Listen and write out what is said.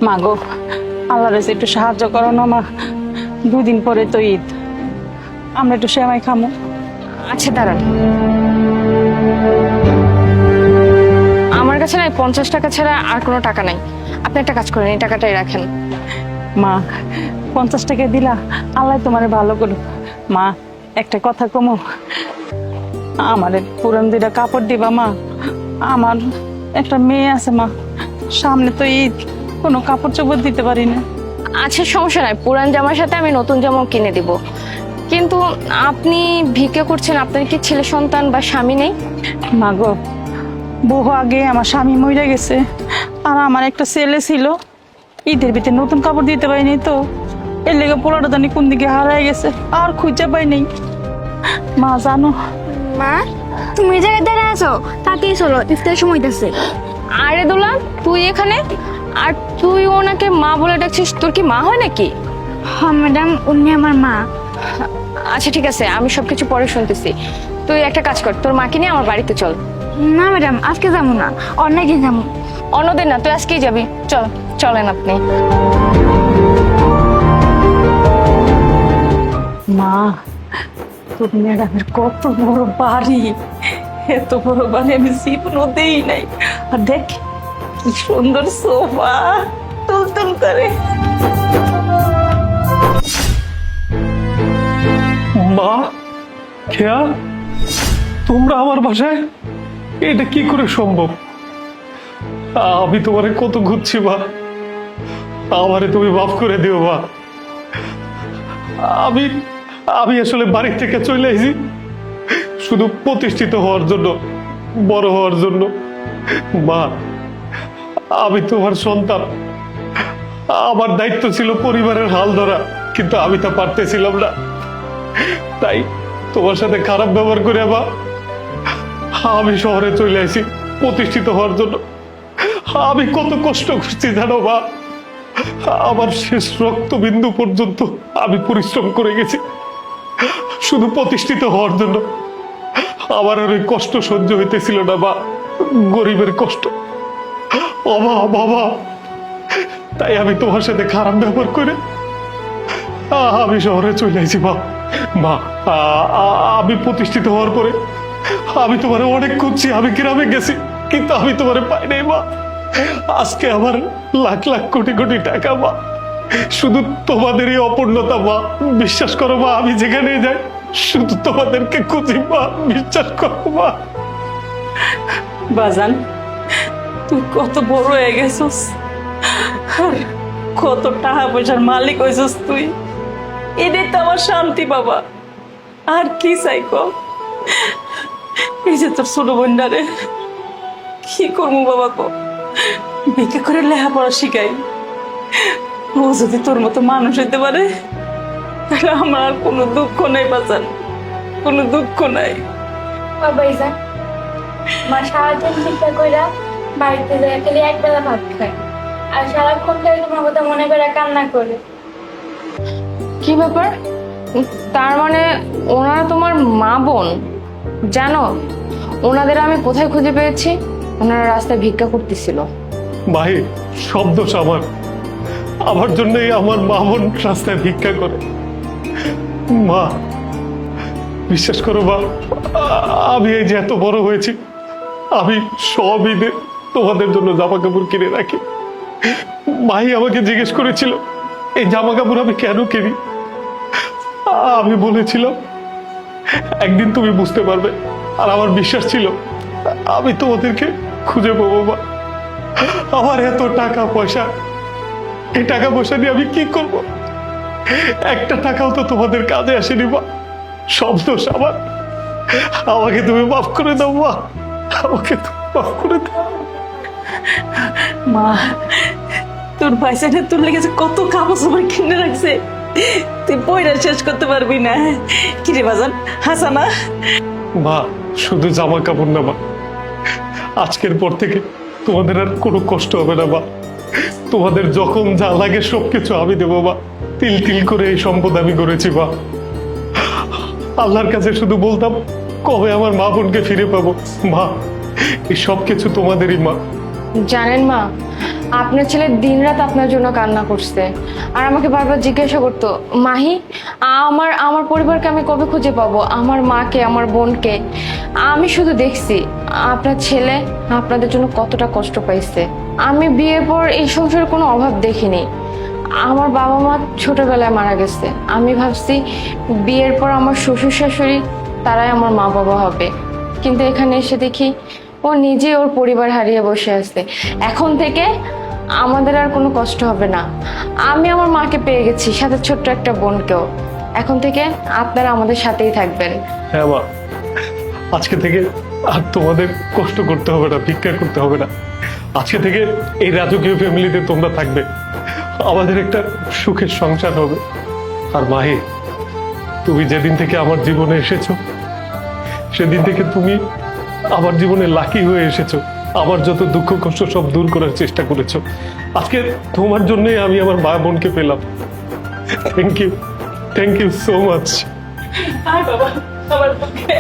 মা গো, আল্লাহর কাছে একটু সাহায্য করো না মা। 2 দিন পরে তো ঈদ, আমরা একটু সেমাই খামো। আচ্ছা দাঁড়ান, আমার কাছে নাই 50 টাকা ছাড়া আর কোনো টাকা নাই। আপনি একটা কাজ করেন, এই টাকাটাই রাখেন। মা, 50 টাকা দিলা, আল্লাহ তোমারে ভালো করুক। মা, একটা কথা কমো, আমারে পুরান 2টা কাপড় দিবা মা। আমার একটা মেয়ে আছে মা, সামনে তো ঈদ, কোনো কাপড় চোপড় দিতে পারি না। আচ্ছা সমস্যা নাই, পুরান জামার সাথে আমি নতুন জামাও কিনে দিব। কিন্তু আপনি ভিক্ষা করছেন, আপনার কি ছেলে সন্তান বা স্বামী নেই? মা গো, বহু আগে আমার স্বামী মরে গেছে, আর আমার একটা ছেলে ছিল। ঈদের ভিতরে নতুন কাপড় দিতে পারিনি তো, এর লেগে পোলাটা জানি কোন দিকে হারাই গেছে, আর খুঁজে পাই নাই। মা জানো, মা, তুমি এই জায়গায় দাঁড়ায় আছো, তাতেই চলো, ইফতারের সময় দিচ্ছে। আরে দোলা, তুই এখানে? আর তুই ওনাকে মা বলে ডাকছিস, তোর কি মা হয় নাকি? হ্যাঁ ম্যাডাম, উনি আমার মা। আচ্ছা ঠিক আছে, আমি সবকিছু পরে শুনতেছি। তুই একটা কাজ কর, তোর মাকে নিয়ে আমার বাড়িতে চল। না ম্যাডাম, আজকে যাবো না, অন্যদিন যাবো। অন্যদিন না, তুই আজকেই যাবি। চল, চলেন আপনি। মা, তোর ম্যাডামের কত বড় বাড়ি, এত বড় বাড়ি আমি জীবনও দেই নাই। আর দেখ কি সুন্দর সোফা, তুল করে। মা, খেয়া, তোমরা আমার বাসায়? এটা কি করে সম্ভব? আমি তোমারে কত ঘুরছি মা, আমারে তুমি মাফ করে দিও মা। আমি আমি আসলে বাড়ি থেকে চলে এসেছি শুধু প্রতিষ্ঠিত হওয়ার জন্য, বড় হওয়ার জন্য। মা, আমি তোমার সন্তান, আমার দায়িত্ব ছিল পরিবারের হাল ধরা, কিন্তু আমি তা পারতেছিলাম না। তাই তোমার সাথে খারাপ ব্যবহার করে মা আমি শহরে চলে আসি প্রতিষ্ঠিত হওয়ার জন্য। আমি কত কষ্ট করছি জানো মা, আমার শেষ রক্তবিন্দু পর্যন্ত আমি পরিশ্রম করে গেছি শুধু প্রতিষ্ঠিত হওয়ার জন্য। আমার আর ওই কষ্ট সহ্য হইতেছিল না মা, গরিবের কষ্ট, অভাব অভাব। তাই আমি তোমার সাথে খারাপ ব্যবহার করে আমি শহরে চলে আসি মা। মা, আমি প্রতিষ্ঠিত হওয়ার পরে আমি তোমারে অনেক খুঁজছি, আমি গ্রামে গেছি, কিন্তু আমি তোমারে পাই নাই মা। আজকে আমার লাখ লাখ কোটি কোটি টাকা মা, শুধু তোমাদেরই অপূর্ণতা মা। বিশ্বাস করো মা, আমি যেখানে যাই শুধু তোমাদেরকে খুঁজি মা, বিশ্বাস করো মা। বাজান, তুই কত বড় হয়ে গেছিস, আর কত টাকা পয়সার মালিক হয়েছিস তুই। এদের তো আমার শান্তি বাবা, আর কি চাই কো। এই যে তোর ছোট বোনটারে কি করবো বাবা কো, ভিক্ষা করে লেখাপড়া শিখাই। ও যদি তোর মতো মানুষ হইতে পারে, তাহলে আমার আর কোনো দুঃখ নাই বাজান, কোনো দুঃখ নাই। বাবা ইজান, মা সারাদিন চিন্তা কইরা বাড়িতে যায় খালি একবেলা ভাত খায়, আর সারাক্ষণ খালি তোমার কথা মনে করে কান্না করে। কি ব্যাপার? তার মানে ওনারা তোমার মা বোন? জানো ওনাদের আমি কোথায় খুঁজে পেয়েছি? ওনারা রাস্তায় ভিক্ষা করতেছিল। ভাই, সব দোষ আমার, আমার জন্যই আমার মা বোন রাস্তায় ভিক্ষা করে। মা, বিশ্বাস করো মা, আমি এই যে এত বড় হয়েছি, আমি সব ঈদে তোমাদের জন্য জামা কাপড় কিনে রাখি। মাই আমাকে জিজ্ঞেস করেছিল এই জামা কাপড় আমি কেন কিনি। আমি বলেছিলাম একদিন তুমি বুঝতে পারবে, আর আমার বিশ্বাস ছিল আমি তোমাদেরকে খুঁজে পাবো মা। আমার এত টাকা পয়সা, এই টাকা পয়সা দিয়ে আমি কি করব? একটা টাকাও তো তোমাদের কাজে আসেনি মা, সব দোষ আমার। আমাকে তুমি মাফ করে দাও মা, আমাকে তুমি মাফ করে দাও। মা, তোর পয়সাটা তোর লেগেছে কত কাপড় চোপড় কিনে রাখছে, তুই বইটা শেষ করতে পারবি না। কিরে বাজান, হাসানা? মা, শুধু জামা কাপড় না মা, আজকের পর থেকে তোমাদের আর কোনো কষ্ট হবে না মা। তোমাদের যখন যা লাগে সবকিছু আমি দেবো মা। তিল তিল করে এই সম্পদ আমি করেছি মা। আল্লাহর কাছে শুধু বলতাম কবে আমার মা বোনকে ফিরে পাবো। মা, এই সবকিছু তোমাদেরই মা। জানেন মা, আপনার ছেলে দিনরাত আপনার জন্য কান্না করছে আর আমাকে বারবার জিজ্ঞাসা করতো, মাহি আমার আমার পরিবারকে আমি কবে খুঁজে পাবো, আমার মাকে, আমার বোনকে। আমি শুধু দেখছি আপনার ছেলে আপনাদের জন্য কতটা কষ্ট পাইছে। আমি বিয়ের পর এই সংসারের কোনো অভাব দেখিনি। আমার বাবা মা ছোটবেলায় মারা গেছে। আমি ভাবছি বিয়ের পর আমার শ্বশুর শাশুড়ি তারাই আমার মা বাবা হবে, কিন্তু এখানে এসে দেখি ও নিজে ওর পরিবার হারিয়ে বসে আছে। এখন থেকে আমাদের আর কোনো কষ্ট হবে না। আমি আমার মাকে পেয়ে গেছি, সাথে ছোট্ট একটা বোনকেও। এখন থেকে আপনারা আমাদের সাথেই থাকবেন। হ্যাঁ মা, আজকে থেকে আর তোমাদের কষ্ট করতে হবে না, ভিক্ষা করতে হবে না। আজকে থেকে এই রাজকীয় ফ্যামিলিতে তোমরা থাকবে, আমাদের একটা সুখের সংসার হবে। আর মাহি, তুমি যেদিন থেকে আমার জীবনে এসেছো সেদিন থেকে তুমি আমার জীবনে লাকি হয়ে এসেছো। আমার যত দুঃখ কষ্ট সব দূর করার চেষ্টা করেছো। আজকে তোমার জন্যই আমি আমার মা বোনকে পেলাম। Thank you so much. আর বাবা আমার পক্ষে